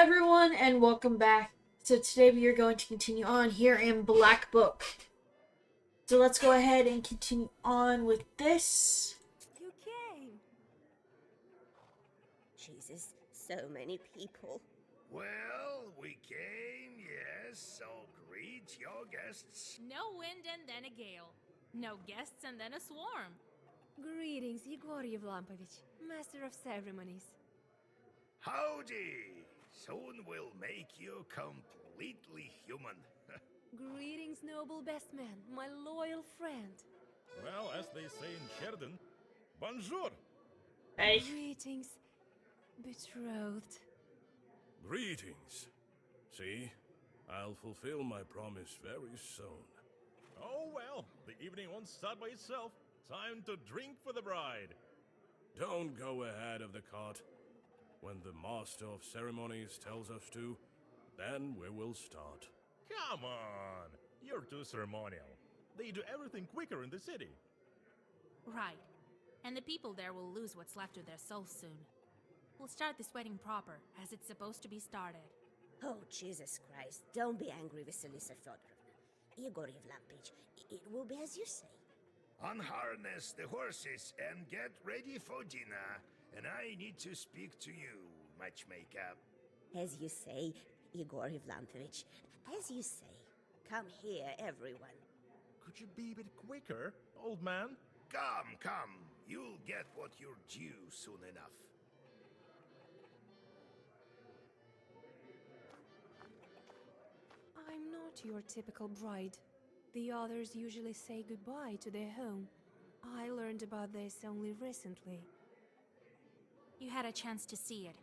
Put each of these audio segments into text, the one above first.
everyone, and welcome back. So today we are going to continue on here in Black Book. So let's go ahead and continue on with this. You came. Jesus, so many people. Well, we came, yes, so greet your guests. No wind and then a gale. No guests and then a swarm. Greetings, Igor Yevlampovich, Master of Ceremonies. Howdy! Soon we'll make you completely human. Greetings, noble best man, my loyal friend. Well, as they say in Sheridan, bonjour! Hey. Greetings, betrothed. Greetings. See, I'll fulfill my promise very soon. Oh well, the evening won't start by itself. Time to drink for the bride. Don't go ahead of the cart. When the Master of Ceremonies tells us to, then we will start. Come on! You're too ceremonial. They do everything quicker in the city. Right. And the people there will lose what's left of their souls soon. We'll start this wedding proper, as it's supposed to be started. Oh, Jesus Christ, don't be angry, Vasilisa Fyodorovna. Igor Yevlampovich, it will be as you say. Unharness the horses and get ready for dinner. And I need to speak to you, matchmaker. As you say, Igor Yevlampovich, as you say. Come here, everyone. Could you be a bit quicker, old man? Come. You'll get what you're due soon enough. I'm not your typical bride. The others usually say goodbye to their home. I learned about this only recently. You had a chance to see it.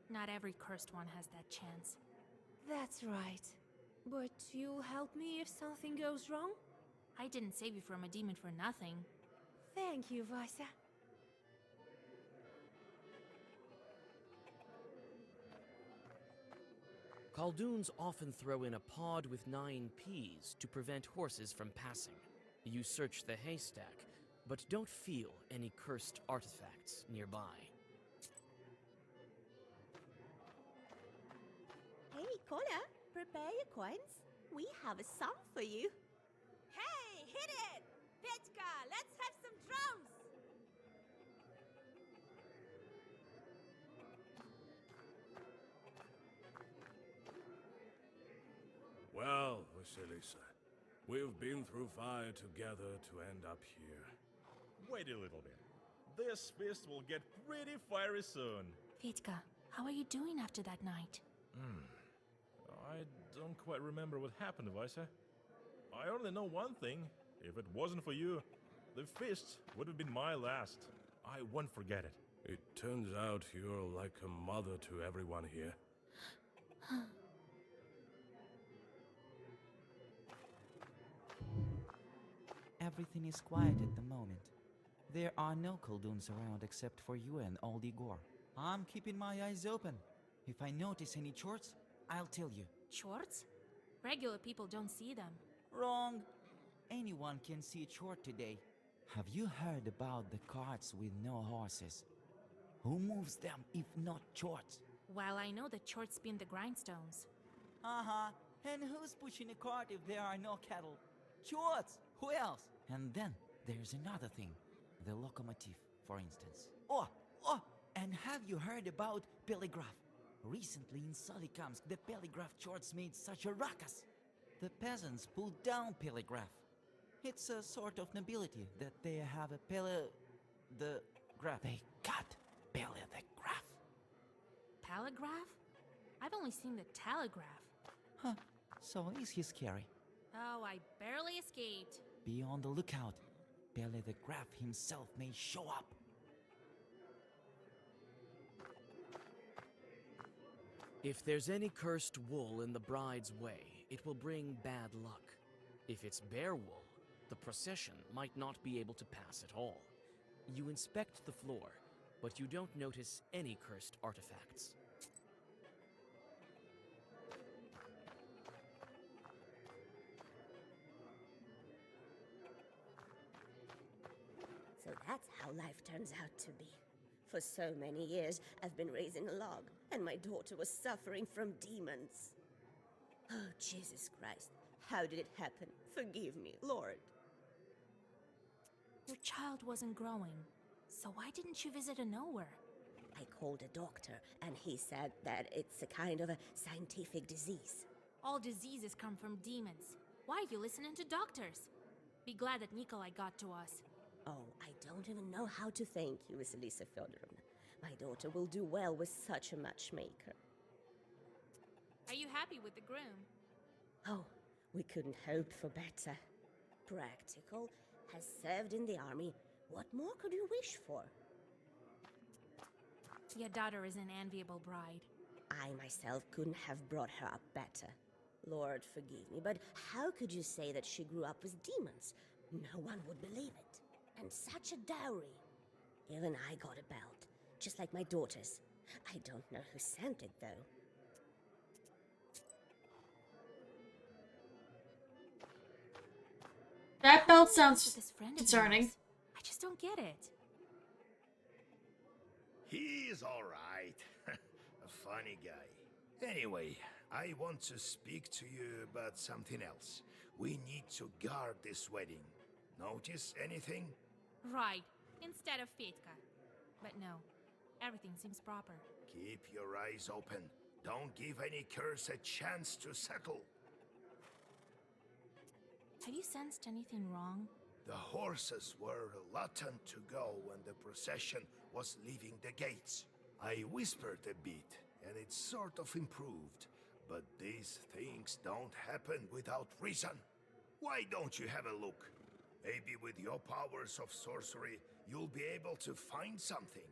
Not every cursed one has that chance. That's right. But you'll help me if something goes wrong? I didn't save you from a demon for nothing. Thank you, Vasa. Khaldoons often throw in a pod with 9 peas to prevent horses from passing. You search the haystack, but don't feel any cursed artifacts nearby. Hey, Kola, prepare your coins. We have a song for you. Hey, hit it! Petka, let's have some drums! Well, Vasilisa, we've been through fire together to end up here. Wait a little bit. This feast will get pretty fiery soon. Petka, how are you doing after that night? I don't quite remember what happened, Vaisa. I only know one thing. If it wasn't for you, the feast would have been my last. I won't forget it. It turns out you're like a mother to everyone here. Everything is quiet at the moment. There are no Khaldoons around except for you and old Igor. I'm keeping my eyes open. If I notice any chorts, I'll tell you. Shorts? Regular people don't see them. Wrong. Anyone can see a chort today. Have you heard about the carts with no horses? Who moves them if not chorts? Well, I know that shorts spin the grindstones. Uh-huh. And who's pushing a cart if there are no cattle? Chorts! Who else? And then there's another thing. The locomotive, for instance. Oh! And have you heard about Peligraph? Recently in Solikamsk, the Peligraph chorts made such a ruckus. The peasants pulled down Peligraph. It's a sort of nobility that they have a the graph. They cut the graph. Palagraph? I've only seen the telegraph. Huh. So is he scary? Oh, I barely escaped. Be on the lookout. Pele the Graph himself may show up. If there's any cursed wool in the bride's way, it will bring bad luck. If it's bear wool, the procession might not be able to pass at all. You inspect the floor, but you don't notice any cursed artifacts. So that's how life turns out to be. For so many years, I've been raising a log, and my daughter was suffering from demons. Oh, Jesus Christ. How did it happen? Forgive me, Lord. Your child wasn't growing, so why didn't you visit a knower? I called a doctor, and he said that it's a kind of a scientific disease. All diseases come from demons. Why are you listening to doctors? Be glad that Nikolai got to us. Oh, I don't even know how to thank you, Vasilisa Fedorovna. My daughter will do well with such a matchmaker. Are you happy with the groom? Oh, we couldn't hope for better. Practical, has served in the army. What more could you wish for? Your daughter is an enviable bride. I myself couldn't have brought her up better. Lord forgive me, but how could you say that she grew up with demons? No one would believe it. And such a dowry. Even I got a belt, just like my daughter's. I don't know who sent it, though. That belt With sounds this friend of concerning. yours. I just don't get it. He's alright. A funny guy. Anyway, I want to speak to you about something else. We need to guard this wedding. Notice anything? Right, instead of Fetka. But no, everything seems proper. Keep your eyes open. Don't give any curse a chance to settle. Have you sensed anything wrong? The horses were reluctant to go when the procession was leaving the gates. I whispered a bit, and it sort of improved. But these things don't happen without reason. Why don't you have a look? Maybe with your powers of sorcery, you'll be able to find something.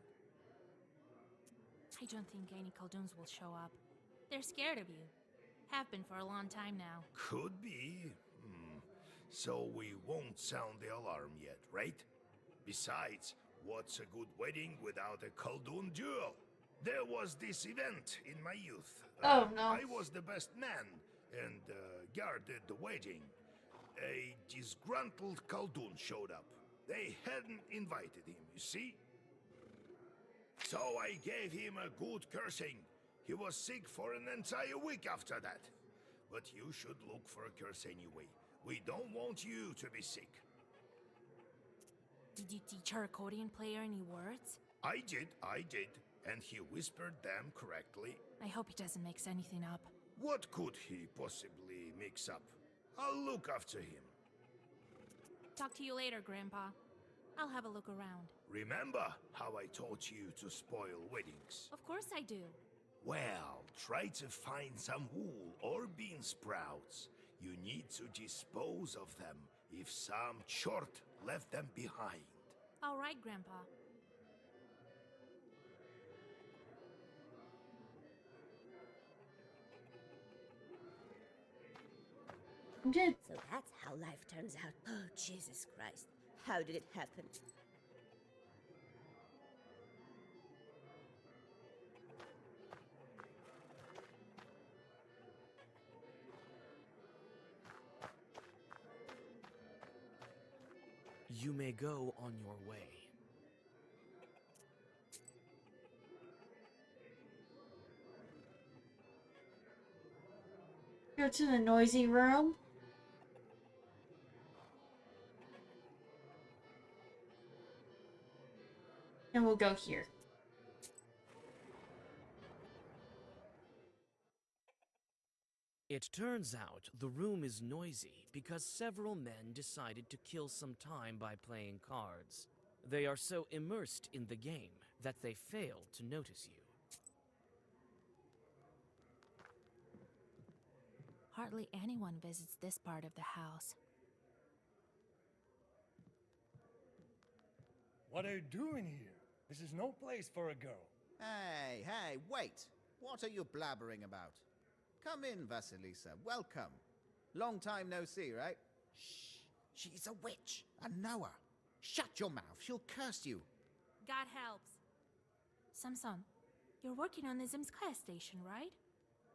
I don't think any Khaldoons will show up. They're scared of you. Have been for a long time now. Could be. So we won't sound the alarm yet, right? Besides, what's a good wedding without a Khaldoon duel? There was this event in my youth. Oh, no. I was the best man and guarded the wedding. A disgruntled Khaldoon showed up. They hadn't invited him, you see? So I gave him a good cursing. He was sick for an entire week after that. But you should look for a curse anyway. We don't want you to be sick. Did you teach our accordion player any words? I did. And he whispered them correctly. I hope he doesn't mix anything up. What could he possibly mix up? I'll look after him. Talk to you later, Grandpa. I'll have a look around. Remember how I taught you to spoil weddings? Of course I do. Well, try to find some wool or bean sprouts. You need to dispose of them if some chort left them behind. All right, Grandpa. I'm dead. So that's how life turns out. Oh, Jesus Christ. How did it happen? You may go on your way. Go to the noisy room. And we'll go here. It turns out the room is noisy because several men decided to kill some time by playing cards. They are so immersed in the game that they fail to notice you. Hardly anyone visits this part of the house. What are you doing here? This is no place for a girl. Hey, wait! What are you blabbering about? Come in, Vasilisa. Welcome. Long time no see, right? Shh. She's a witch. I know her. Shut your mouth. She'll curse you. God helps. Samson, you're working on the Zemskaya station, right?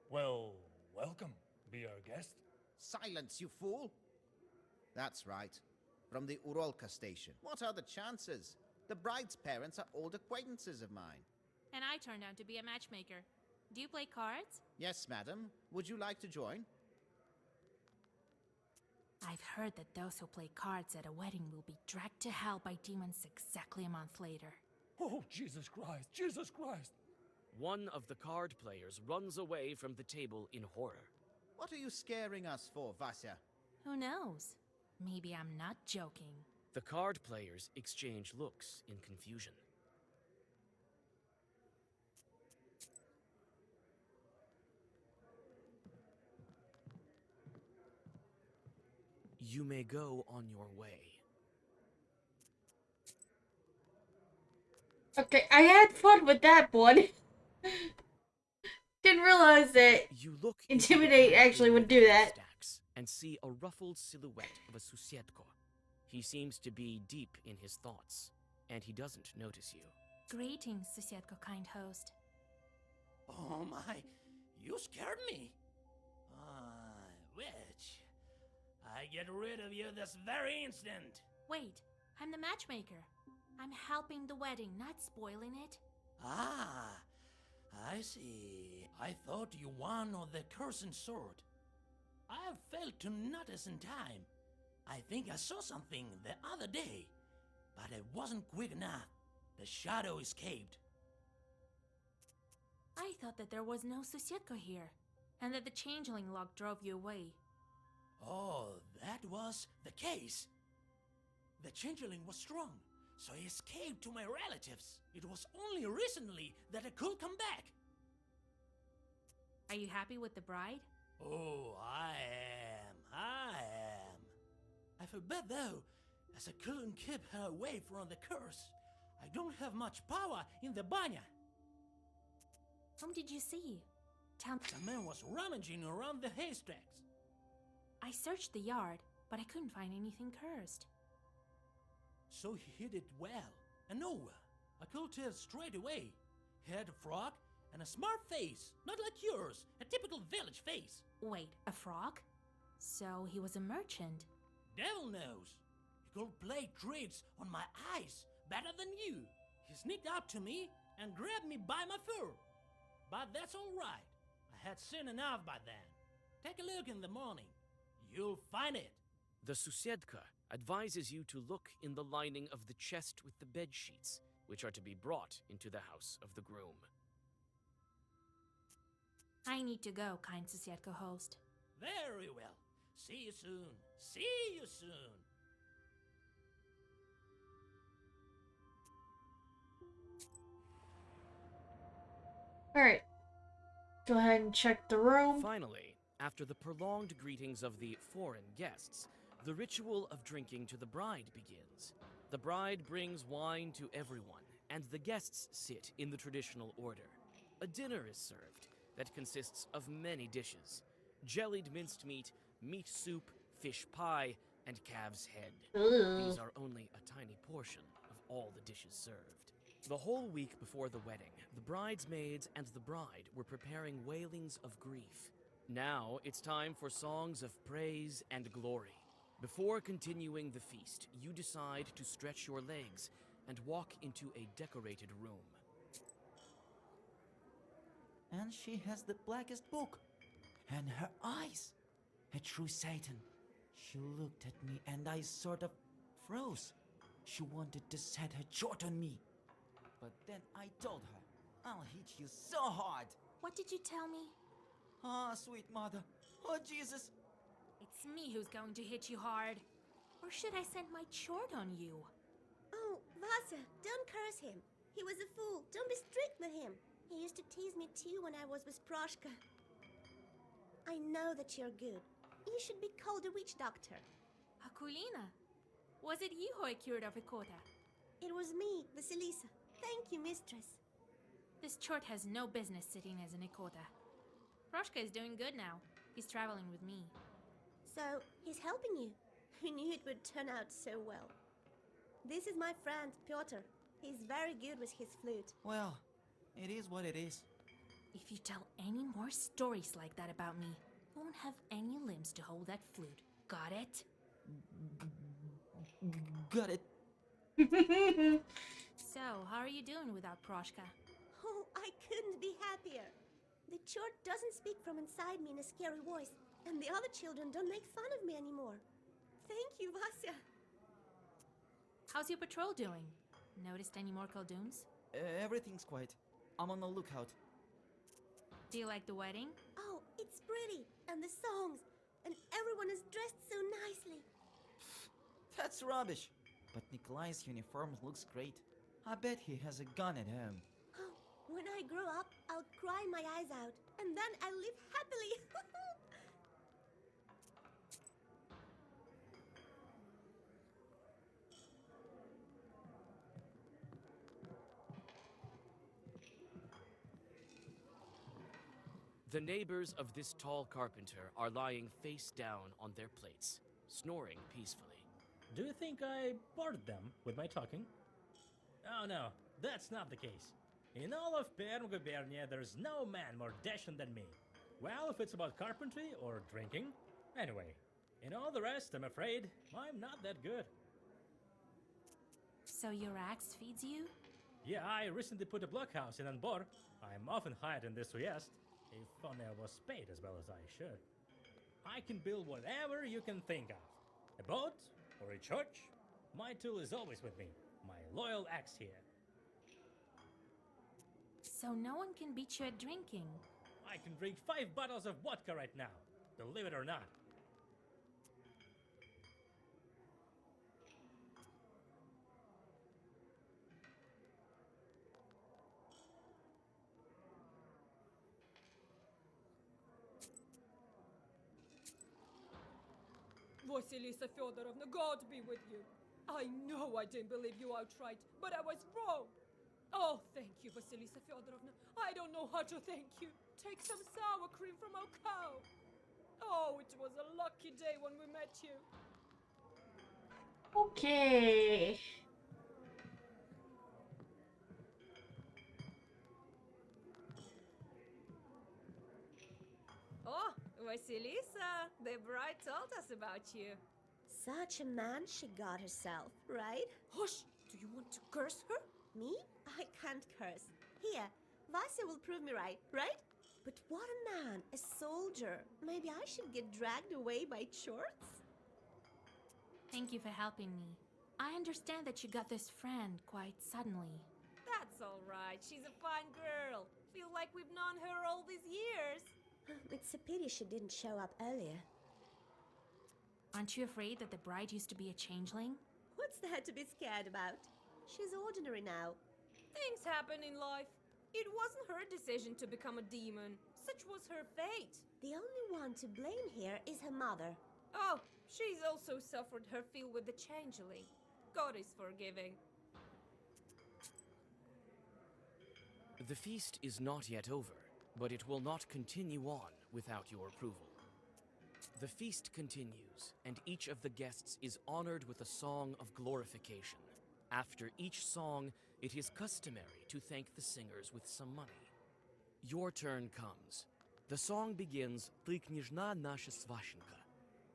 Well, welcome. Be our guest. Silence, you fool! That's right. From the Urolka station. What are the chances? The bride's parents are old acquaintances of mine. And I turned out to be a matchmaker. Do you play cards? Yes, madam. Would you like to join? I've heard that those who play cards at a wedding will be dragged to hell by demons exactly a month later. Oh, Jesus Christ! Jesus Christ! One of the card players runs away from the table in horror. What are you scaring us for, Vasya? Who knows? Maybe I'm not joking. The card players exchange looks in confusion. You may go on your way. Okay, I had fun with that one. Didn't realize that You look Intimidate actually would do that. Stacks and see a ruffled silhouette of a Susietko. He seems to be deep in his thoughts, and he doesn't notice you. Greetings, Susietko kind host. Oh my, you scared me. Witch. I get rid of you this very instant. Wait, I'm the matchmaker. I'm helping the wedding, not spoiling it. Ah, I see. I thought you won on the cursing sword. I have failed to notice in time. I think I saw something the other day, but it wasn't quick enough. The shadow escaped. I thought that there was no Susietko here, and that the changeling lock drove you away. Oh, that was the case. The changeling was strong, so he escaped to my relatives. It was only recently that I could come back. Are you happy with the bride? Oh, I am. I feel bad though, as I couldn't keep her away from the curse. I don't have much power in the banya. Whom did you see? Tell me. The man was rummaging around the haystacks. I searched the yard, but I couldn't find anything cursed. So he hid it well. And no, I could tell straight away. He had a frog and a smart face, not like yours, a typical village face. Wait, a frog? So he was a merchant. Devil knows. He could play tricks on my eyes better than you. He sneaked up to me and grabbed me by my fur. But that's all right. I had seen enough by then. Take a look in the morning. You'll find it. The Susiedka advises you to look in the lining of the chest with the bed sheets, which are to be brought into the house of the groom. I need to go, kind Susietko host. Very well. See you soon. See you soon. Alright. Go ahead and check the room. Finally, after the prolonged greetings of the foreign guests, the ritual of drinking to the bride begins. The bride brings wine to everyone, and the guests sit in the traditional order. A dinner is served that consists of many dishes: jellied minced meat, meat soup, fish pie, and calf's head. These are only a tiny portion of all the dishes served. The whole week before the wedding, the bridesmaids and the bride were preparing wailings of grief. Now it's time for songs of praise and glory. Before continuing the feast, you decide to stretch your legs and walk into a decorated room. And she has the blackest book. And her eyes. A true Satan. She looked at me and I sort of froze. She wanted to set her jaw on me. But then I told her, I'll hit you so hard. What did you tell me? Ah, sweet mother. Oh, Jesus. It's me who's going to hit you hard. Or should I send my chort on you? Oh, Vasa, don't curse him. He was a fool. Don't be strict with him. He used to tease me too when I was with Proshka. I know that you're good. You should be called a witch doctor. Akulina, was it you who I cured of Ikota? It was me, Vasilisa. Thank you, mistress. This chort has no business sitting as an Ikota. Proshka is doing good now. He's traveling with me. So, he's helping you. Who knew it would turn out so well? This is my friend, Pyotr. He's very good with his flute. Well, it is what it is. If you tell any more stories like that about me, you won't have any limbs to hold that flute. Got it? Got it. So, how are you doing without Proshka? Oh, I couldn't be happier. The chort doesn't speak from inside me in a scary voice, and the other children don't make fun of me anymore. Thank you, Vasya. How's your patrol doing? Noticed any more Khaldoons? Everything's quiet. I'm on the lookout. Do you like the wedding? Oh, it's pretty, and the songs, and everyone is dressed so nicely. That's rubbish. But Nikolai's uniform looks great. I bet he has a gun at home. Oh, when I grow up, I'll cry my eyes out, and then I'll live happily. The neighbors of this tall carpenter are lying face down on their plates, snoring peacefully. Do you think I bored them with my talking? Oh no, that's not the case. In all of Perm Gubernia, there's no man more dashing than me. Well, if it's about carpentry or drinking. Anyway, in all the rest, I'm afraid I'm not that good. So your axe feeds you? Yeah, I recently put a blockhouse in Anbor. I'm often hired in this Uyest. If only I was paid as well as I should. I can build whatever you can think of. A boat or a church. My tool is always with me. My loyal axe here. So no one can beat you at drinking. I can drink 5 bottles of vodka right now, believe it or not. Vasilisa Feodorovna, God be with you. I know I didn't believe you outright, but I was wrong. Oh, thank you, Vasilisa Feodorovna. I don't know how to thank you. Take some sour cream from our cow. Oh, it was a lucky day when we met you. Okay. Oh, Vasilisa, the bride told us about you. Such a man she got herself, right? Hush! Do you want to curse her? Me? I can't curse. Here, Vasya will prove me right, right? But what a man, a soldier. Maybe I should get dragged away by chorts? Thank you for helping me. I understand that you got this friend quite suddenly. That's all right. She's a fine girl. Feel like we've known her all these years. It's a pity she didn't show up earlier. Aren't you afraid that the bride used to be a changeling? What's there to be scared about? She's ordinary now. Things happen in life. It wasn't her decision to become a demon. Such was her fate. The only one to blame here is her mother. Oh, she's also suffered her fill with the changeling. God is forgiving. The feast is not yet over, but it will not continue on without your approval. The feast continues, and each of the guests is honored with a song of glorification. After each song, it is customary to thank the singers with some money. Your turn comes. The song begins «Ты княжна наша сващенка».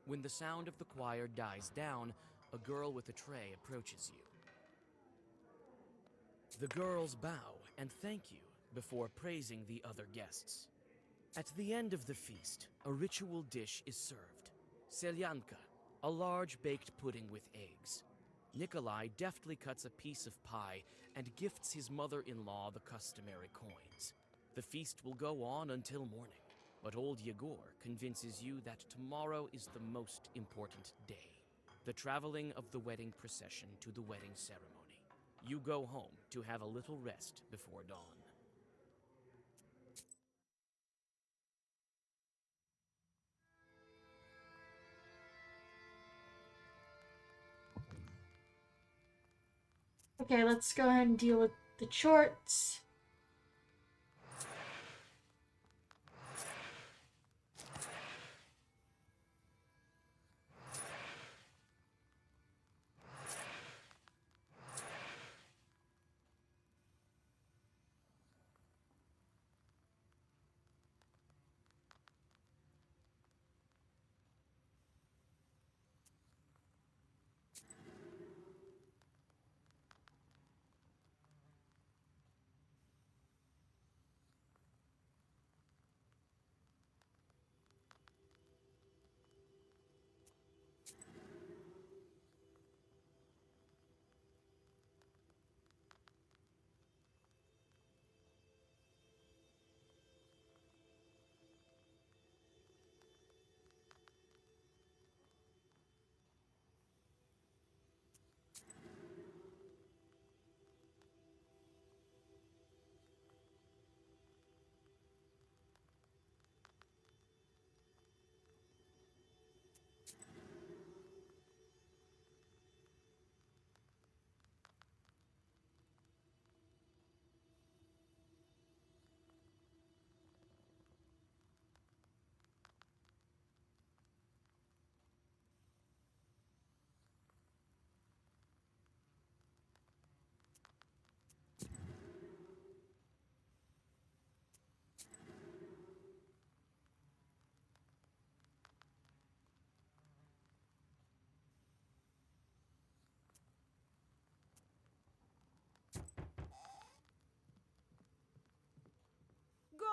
When the sound of the choir dies down, a girl with a tray approaches you. The girls bow and thank you before praising the other guests. At the end of the feast, a ritual dish is served. Selyanka, a large baked pudding with eggs. Nikolai deftly cuts a piece of pie and gifts his mother-in-law the customary coins. The feast will go on until morning, but old Yegor convinces you that tomorrow is the most important day, the traveling of the wedding procession to the wedding ceremony. You go home to have a little rest before dawn. Okay, let's go ahead and deal with the chorts.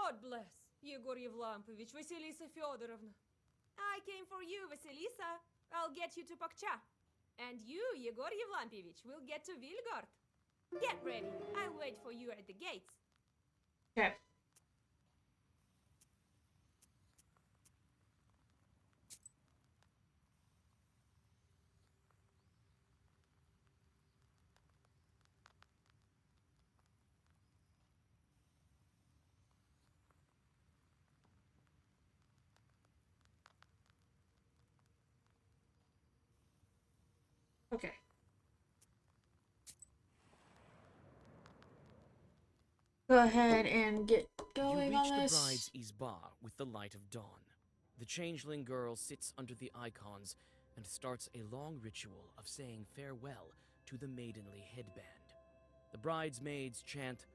God bless. Yegor Yevlampovich, Vasilisa Fyodorovna. I came for you, Vasilisa. I'll get you to Pakcha. And you, Yegor Yevlampovich, will get to Vilgard. Get ready. I'll wait for you at the gates. Okay. Okay. Go ahead and get going You reach on the this. bride's izba with the light of dawn. The changeling girl sits under the icons and starts a long ritual of saying farewell to the maidenly headband. The bridesmaids chant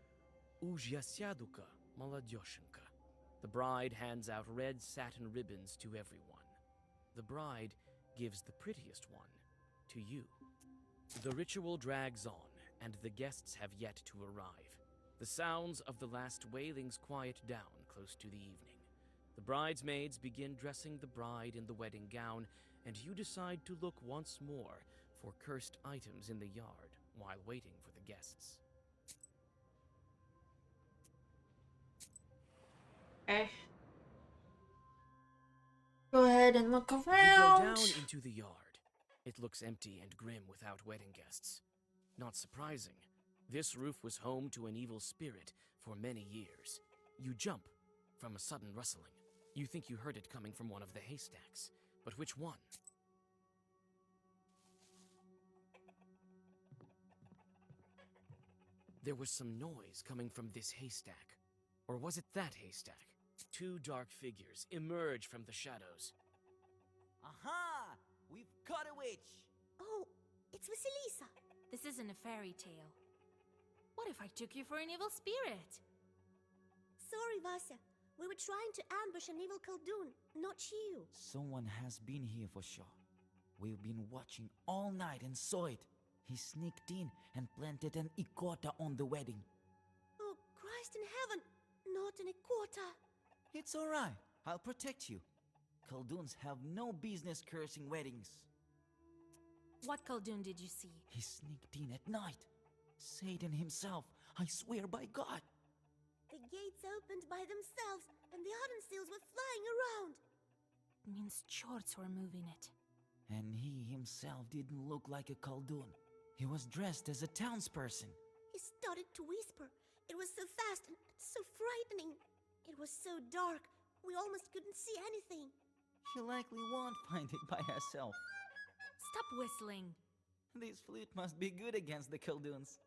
Uzhyasyaduka Maladyoshenka. The bride hands out red satin ribbons to everyone. The bride gives the prettiest one to you. The ritual drags on, and the guests have yet to arrive. The sounds of the last wailings quiet down close to the evening. The bridesmaids begin dressing the bride in the wedding gown, and you decide to look once more for cursed items in the yard while waiting for the guests. Okay. Go ahead and look around. You go down into the yard. It looks empty and grim without wedding guests. Not surprising. This roof was home to an evil spirit for many years. You jump from a sudden rustling. You think you heard it coming from one of the haystacks, but which one? There was some noise coming from this haystack. Or was it that haystack? Two dark figures emerge from the shadows. Aha! We've caught a witch! Oh, it's Vasilisa. This isn't a fairy tale. What if I took you for an evil spirit? Sorry, Vasya. We were trying to ambush an evil Khaldun, not you. Someone has been here for sure. We've been watching all night and saw it. He sneaked in and planted an ikota on the wedding. Oh, Christ in heaven! Not an ikota. It's alright. I'll protect you. Khalduns have no business cursing weddings. What Khaldun did you see? He sneaked in at night. Satan himself, I swear by God. The gates opened by themselves, and the Ardensteels were flying around. Means Chorts were moving it. And he himself didn't look like a Khaldun. He was dressed as a townsperson. He started to whisper. It was so fast and so frightening. It was so dark, we almost couldn't see anything. She likely won't find it by herself. Stop whistling. This flute must be good against the Khalduns.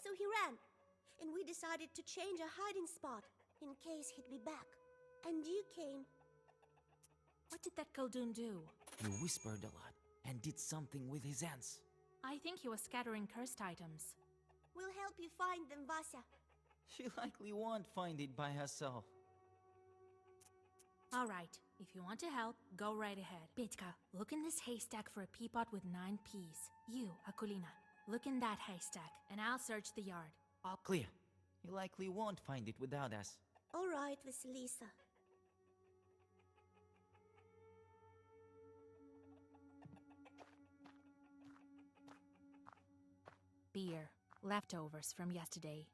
So he ran, and we decided to change our hiding spot in case he'd be back. And you came. What did that Khaldun do? He whispered a lot and did something with his hands. I think he was scattering cursed items. We'll help you find them, Vasya. She likely won't find it by herself. All right, if you want to help, go right ahead. Petka, look in this haystack for a peapod with 9 peas. You, Akulina, look in that haystack, and I'll search the yard. All clear. You likely won't find it without us. All right, Vasilisa. Beer. Leftovers from yesterday.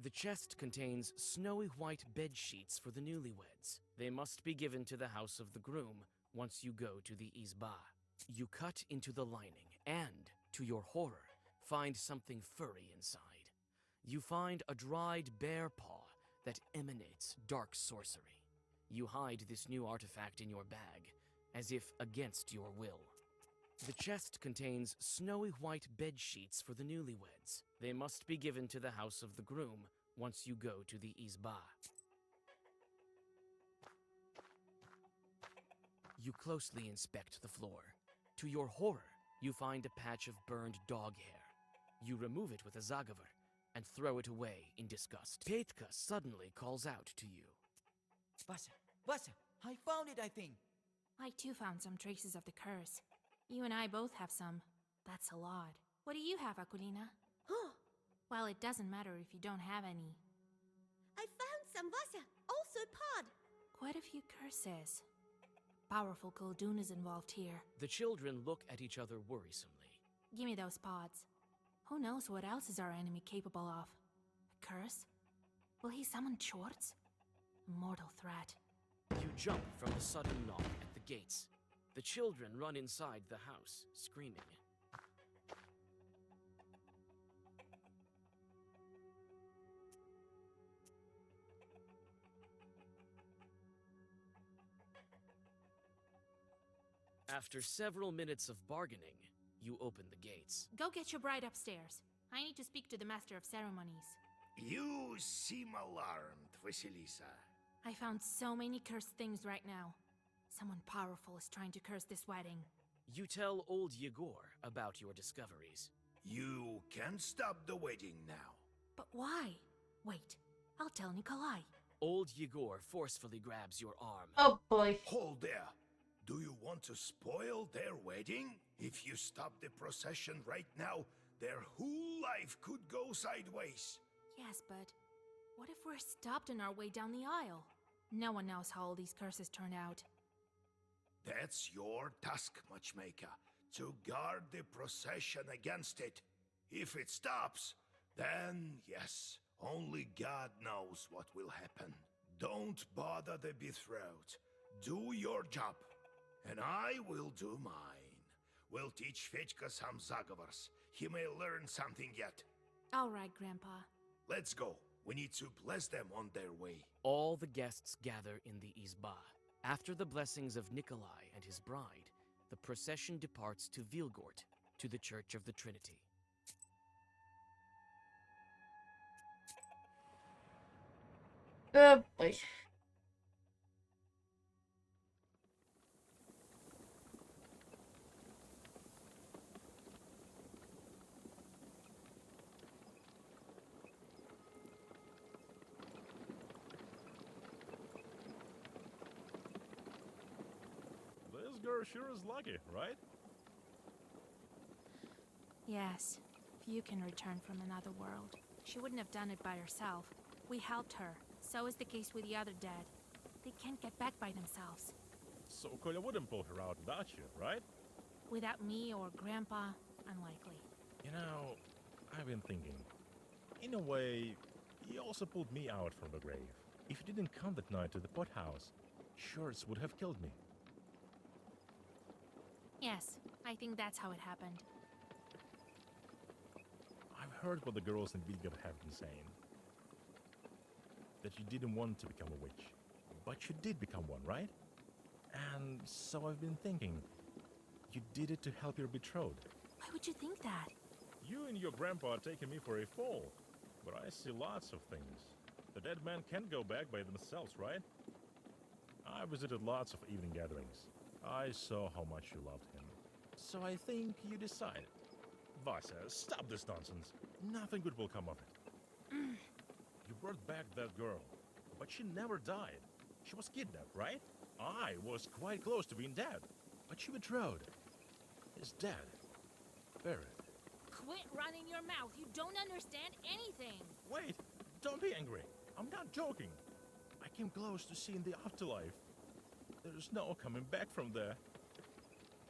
The chest contains snowy white bed sheets for the newlyweds. They must be given to the house of the groom once you go to the izba. You cut into the lining and, to your horror, find something furry inside. You find a dried bear paw that emanates dark sorcery. You hide this new artifact in your bag, as if against your will. The chest contains snowy white bed sheets for the newlyweds. They must be given to the house of the groom once you go to the izba. You closely inspect the floor. To your horror, you find a patch of burned dog hair. You remove it with a zagavar and throw it away in disgust. Petka suddenly calls out to you. Vasya, Vasya, I found it, I think. I too found some traces of the curse. You and I both have some. That's a lot. What do you have, Akulina? Oh, Well, it doesn't matter if you don't have any. I found some Vasa, also pod. Quite a few curses. Powerful Khaldun is involved here. The children look at each other worrisomely. Give me those pods. Who knows what else is our enemy capable of? A curse? Will he summon Chorts? A mortal threat. You jump from the sudden knock at the gates. The children run inside the house, screaming. After several minutes of bargaining, you open the gates. Go get your bride upstairs. I need to speak to the Master of Ceremonies. You seem alarmed, Vasilisa. I found so many cursed things right now. Someone powerful is trying to curse this wedding. You tell old Yegor about your discoveries. You can stop the wedding now. But why? Wait, I'll tell Nikolai. Old Yegor forcefully grabs your arm. Oh boy. Hold there. Do you want to spoil their wedding? If you stop the procession right now, their whole life could go sideways. Yes, but what if we're stopped on our way down the aisle? No one knows how all these curses turn out. That's your task, Matchmaker, to guard the procession against it. If it stops, then yes, only God knows what will happen. Don't bother the betrothed. Do your job, and I will do mine. We'll teach Fedьka some zagovors. He may learn something yet. All right, Grandpa. Let's go. We need to bless them on their way. All the guests gather in the Izba. After the blessings of Nikolai and his bride, the procession departs to Vilgort, to the Church of the Trinity. Oh boy. This girl sure is lucky, right? Yes, few can return from another world. She wouldn't have done it by herself. We helped her. So is the case with the other dead. They can't get back by themselves. So Kolya wouldn't pull her out without you, right? Without me or Grandpa, unlikely. You know, I've been thinking. In a way, he also pulled me out from the grave. If he didn't come that night to the pothouse, Shorts would have killed me. Yes, I think that's how it happened. I've heard what the girls in Vilgard have been saying. That you didn't want to become a witch. But you did become one, right? And so I've been thinking, you did it to help your betrothed. Why would you think that? You and your grandpa are taking me for a fool. But I see lots of things. The dead men can't go back by themselves, right? I visited lots of evening gatherings. I saw how much you loved him. So I think you decided. Vasa, stop this nonsense. Nothing good will come of it. You brought back that girl, but she never died. She was kidnapped, right? I was quite close to being dead, but she betrothed. Is dead. Buried. Quit running your mouth. You don't understand anything. Wait, don't be angry. I'm not joking. I came close to seeing the afterlife. There's no coming back from there.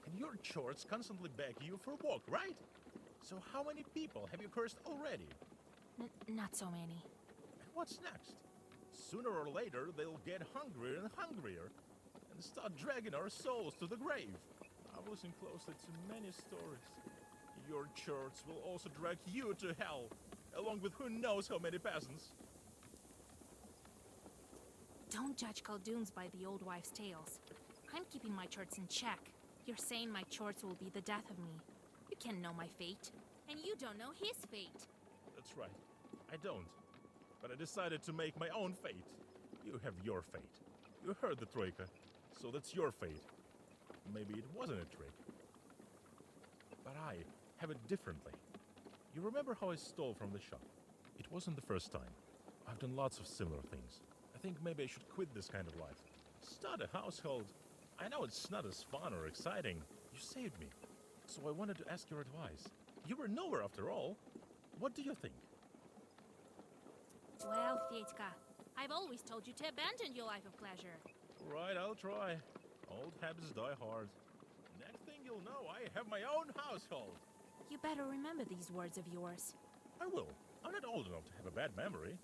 And your chorts constantly beg you for a walk, right? So how many people have you cursed already? Not so many. And what's next? Sooner or later, they'll get hungrier and hungrier and start dragging our souls to the grave. I've listened closely to many stories. Your church will also drag you to hell, along with who knows how many peasants. Don't judge Khalduns by the old wife's tales. I'm keeping my chorts in check. You're saying my chorts will be the death of me. You can't know my fate. And you don't know his fate. That's right. I don't. But I decided to make my own fate. You have your fate. You heard the Troika, so that's your fate. Maybe it wasn't a trick. But I have it differently. You remember how I stole from the shop? It wasn't the first time. I've done lots of similar things. I think maybe I should quit this kind of life. Start a household. I know it's not as fun or exciting. You saved me. So I wanted to ask your advice. You were nowhere after all. What do you think? Well, Fyetka, I've always told you to abandon your life of pleasure. Right, I'll try. Old habits die hard. Next thing you'll know, I have my own household. You better remember these words of yours. I will. I'm not old enough to have a bad memory.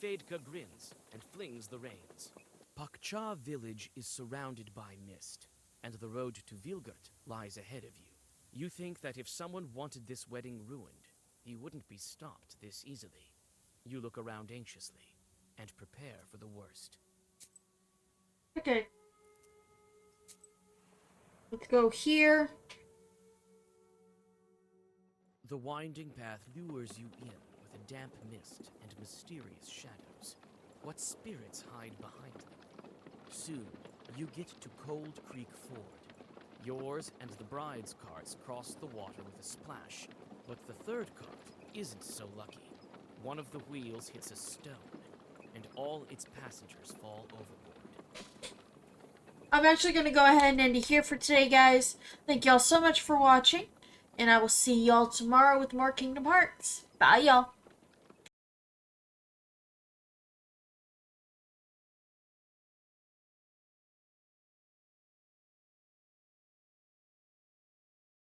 Fedka grins and flings the reins. Pakcha village is surrounded by mist, and the road to Vilgert lies ahead of you. You think that if someone wanted this wedding ruined, he wouldn't be stopped this easily. You look around anxiously and prepare for the worst. Okay. Let's go here. The winding path lures you in with a damp mist and mysterious shadows. What spirits hide behind them? Soon, you get to Cold Creek Ford. Yours and the bride's carts cross the water with a splash, but the third cart isn't so lucky. One of the wheels hits a stone, and all its passengers fall overboard. I'm actually going to go ahead and end it here for today, guys. Thank y'all so much for watching, and I will see y'all tomorrow with more Kingdom Hearts. Bye, y'all.